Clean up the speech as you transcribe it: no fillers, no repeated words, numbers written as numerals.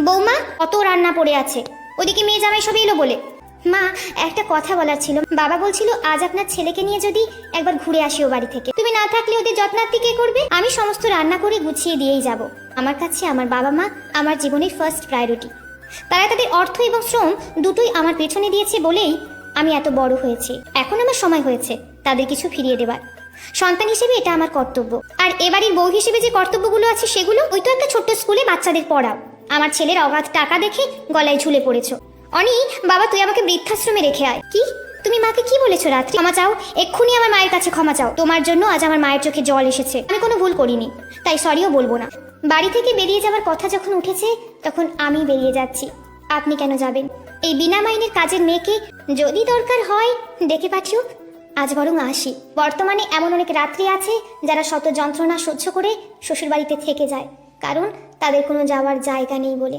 বৌমা, কত রান্না পড়ে আছে, ওদিকে মেয়ে জামাই সব এলো বলে। মা, একটা কথা বলার ছিল। বাবা বলছিল আজ আপনার ছেলেকে নিয়ে যদি একবার ঘুরে আসি ও বাড়ি থেকে। তুমি না থাকলে ওদের যত্নার্থী কে করবে? আমি সমস্ত রান্না করে গুছিয়ে দিয়েই যাব। আমার কাছে আমার বাবা মা আমার জীবনের ফার্স্ট প্রায়োরিটি। তারা তাদের অর্থ এবং শ্রম দুটোই আমার পেছনে দিয়েছে বলেই আমি এত বড় হয়েছি। এখন আমার সময় হয়েছে তাদের কিছু ফিরিয়ে দেবার। সন্তান হিসেবে এটা আমার কর্তব্য। আর এবাড়ির বউ হিসেবে যে কর্তব্যগুলো আছে সেগুলো, ওই তো একটা ছোট্ট স্কুলে বাচ্চাদের পড়াও। আমার ছেলের অগাধ টাকা দেখে গলায় ঝুলে পড়েছো। অনি, বাবা তুই আমাকে বৃদ্ধাশ্রমে রেখে আয়। কি? তুমি মাকে কি বলেছো রাত্রি? ক্ষমা চাও, এক্ষুনি আমার মায়ের কাছে ক্ষমা চাও। তোমার জন্য আজ আমার মায়ের চোখে জল এসেছে। আমি কোনো ভুল করিনি, তাই সরিও বলবো না। বাড়ি থেকে বেরিয়ে যাওয়ার কথা যখন উঠেছে তখন আমি বেরিয়ে যাচ্ছি। আপনি কেন যাবেন? এই বিনা মাইনের কাজের মেয়েকে যদি দরকার হয় ডেকে পাঠিও। আজ বরং আসি। বর্তমানে এমন অনেক রাত্রি আছে যারা শত যন্ত্রণা সহ্য করে শ্বশুরবাড়িতে থেকে যায়, কারণ তাদের কোনো যাওয়ার জায়গা নেই বলে।